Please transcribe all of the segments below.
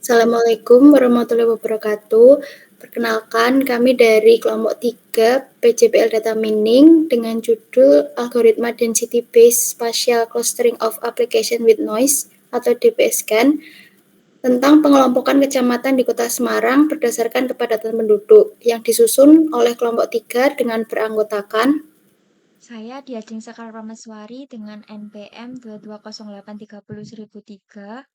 Assalamualaikum warahmatullahi wabarakatuh. Perkenalkan, kami dari kelompok 3 PJBL Data Mining dengan judul Algoritma Density Based Spatial Clustering of Application with Noise atau DPSCAN tentang pengelompokan kecamatan di Kota Semarang berdasarkan kepadatan penduduk yang disusun oleh kelompok 3 dengan beranggotakan Saya Diajeng Sekar Prameswari dengan NPM 2208303.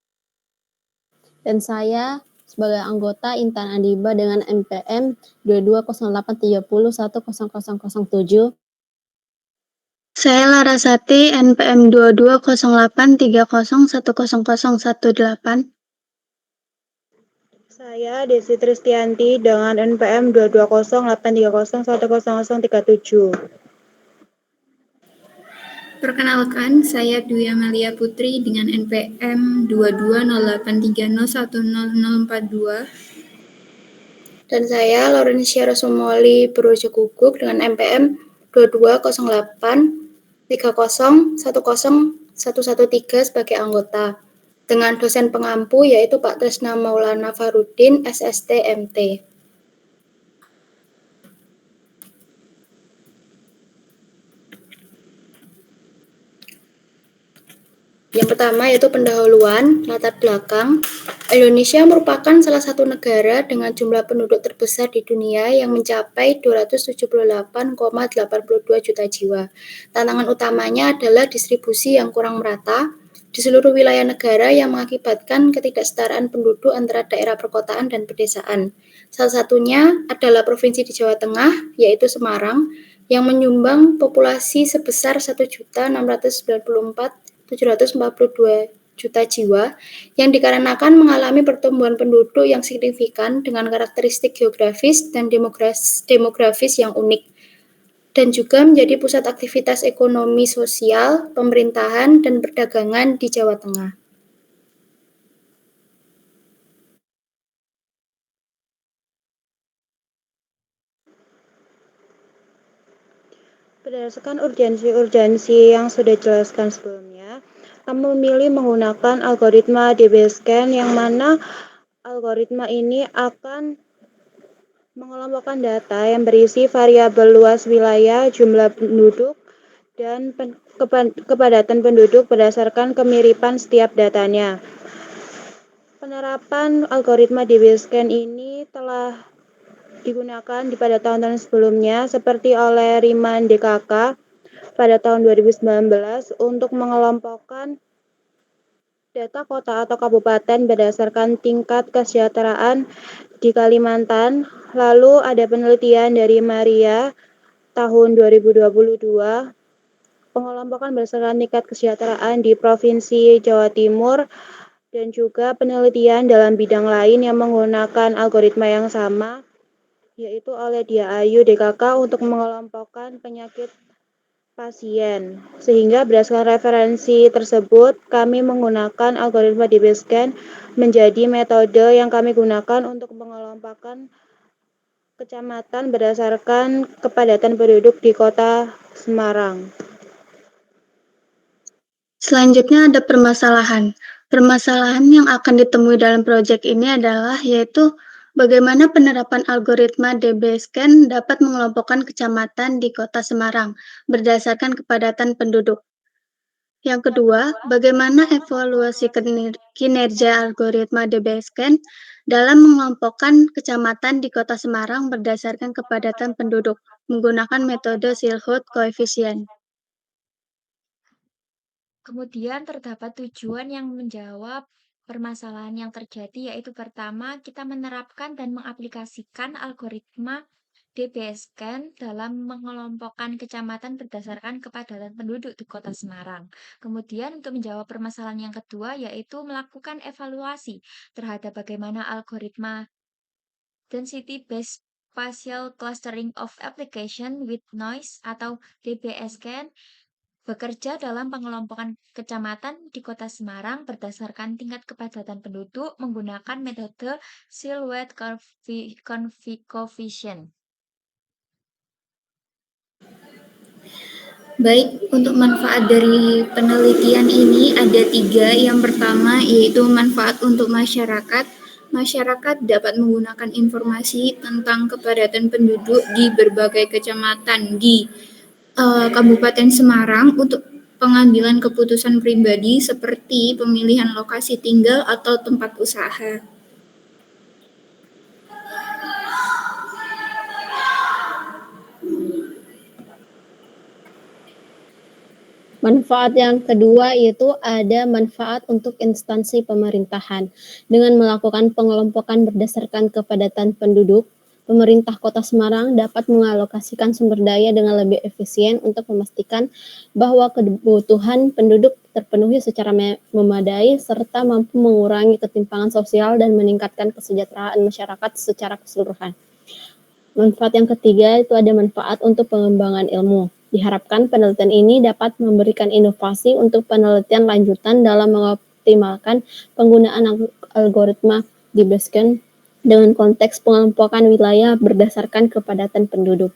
Dan saya sebagai anggota Intan Adiba dengan NPM 220830100007. Saya Larasati NPM 220830100018. Saya Desi Tristianti dengan NPM 22083010037. Perkenalkan, saya Dwi Amalia Putri dengan NPM 220830100042. Dan saya Laurencia Rosumoli Purwojoguguk dengan NPM 220830101113 sebagai anggota. Dengan dosen pengampu yaitu Pak Tresna Maulana Farudin, SST MT. Yang pertama yaitu pendahuluan, latar belakang. Indonesia merupakan salah satu negara dengan jumlah penduduk terbesar di dunia yang mencapai 278,82 juta jiwa. Tantangan utamanya adalah distribusi yang kurang merata di seluruh wilayah negara yang mengakibatkan ketidaksetaraan penduduk antara daerah perkotaan dan pedesaan. Salah satunya adalah provinsi di Jawa Tengah, yaitu Semarang, yang menyumbang populasi sebesar 1.694.742 juta jiwa yang dikarenakan mengalami pertumbuhan penduduk yang signifikan dengan karakteristik geografis dan demografis yang unik dan juga menjadi pusat aktivitas ekonomi sosial, pemerintahan, dan perdagangan di Jawa Tengah. Berdasarkan urgensi yang sudah dijelaskan sebelumnya, kami memilih menggunakan algoritma DBSCAN yang mana algoritma ini akan mengelompokkan data yang berisi variabel luas wilayah, jumlah penduduk, dan kepadatan penduduk berdasarkan kemiripan setiap datanya. Penerapan algoritma DBSCAN ini telah digunakan pada tahun-tahun sebelumnya seperti oleh Riemann DKK pada tahun 2019 untuk mengelompokkan data kota atau kabupaten berdasarkan tingkat kesejahteraan di Kalimantan. Lalu ada penelitian dari Maria tahun 2022 pengelompokan berdasarkan tingkat kesejahteraan di Provinsi Jawa Timur dan juga penelitian dalam bidang lain yang menggunakan algoritma yang sama yaitu oleh Dia Ayu DKK untuk mengelompokkan penyakit pasien. Sehingga berdasarkan referensi tersebut, kami menggunakan algoritma DBSCAN menjadi metode yang kami gunakan untuk mengelompokkan kecamatan berdasarkan kepadatan penduduk di Kota Semarang. Selanjutnya ada permasalahan. Permasalahan yang akan ditemui dalam proyek ini adalah yaitu bagaimana penerapan algoritma DBSCAN dapat mengelompokkan kecamatan di Kota Semarang berdasarkan kepadatan penduduk. Yang kedua, bagaimana evaluasi kinerja algoritma DBSCAN dalam mengelompokkan kecamatan di Kota Semarang berdasarkan kepadatan penduduk menggunakan metode Silhouette Coefficient. Kemudian terdapat tujuan yang menjawab permasalahan yang terjadi, yaitu pertama, kita menerapkan dan mengaplikasikan algoritma DBSCAN dalam mengelompokkan kecamatan berdasarkan kepadatan penduduk di Kota Semarang. Kemudian untuk menjawab permasalahan yang kedua, yaitu melakukan evaluasi terhadap bagaimana algoritma Density Based Spatial Clustering of Application with Noise atau DBSCAN bekerja dalam pengelompokan kecamatan di Kota Semarang berdasarkan tingkat kepadatan penduduk menggunakan metode Silhouette Coefficient. Baik, untuk manfaat dari penelitian ini ada 3. Yang pertama yaitu manfaat untuk masyarakat. Masyarakat dapat menggunakan informasi tentang kepadatan penduduk di berbagai kecamatan di Kabupaten Semarang untuk pengambilan keputusan pribadi seperti pemilihan lokasi tinggal atau tempat usaha. Manfaat yang kedua yaitu ada manfaat untuk instansi pemerintahan. Dengan melakukan pengelompokan berdasarkan kepadatan penduduk, pemerintah Kota Semarang dapat mengalokasikan sumber daya dengan lebih efisien untuk memastikan bahwa kebutuhan penduduk terpenuhi secara memadai serta mampu mengurangi ketimpangan sosial dan meningkatkan kesejahteraan masyarakat secara keseluruhan. Manfaat yang ketiga itu ada manfaat untuk pengembangan ilmu. Diharapkan penelitian ini dapat memberikan inovasi untuk penelitian lanjutan dalam mengoptimalkan penggunaan algoritma di Basecamp dengan konteks pengelompokan wilayah berdasarkan kepadatan penduduk.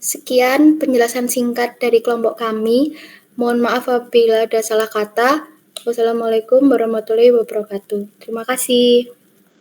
Sekian penjelasan singkat dari kelompok kami. Mohon maaf apabila ada salah kata. Wassalamualaikum warahmatullahi wabarakatuh. Terima kasih.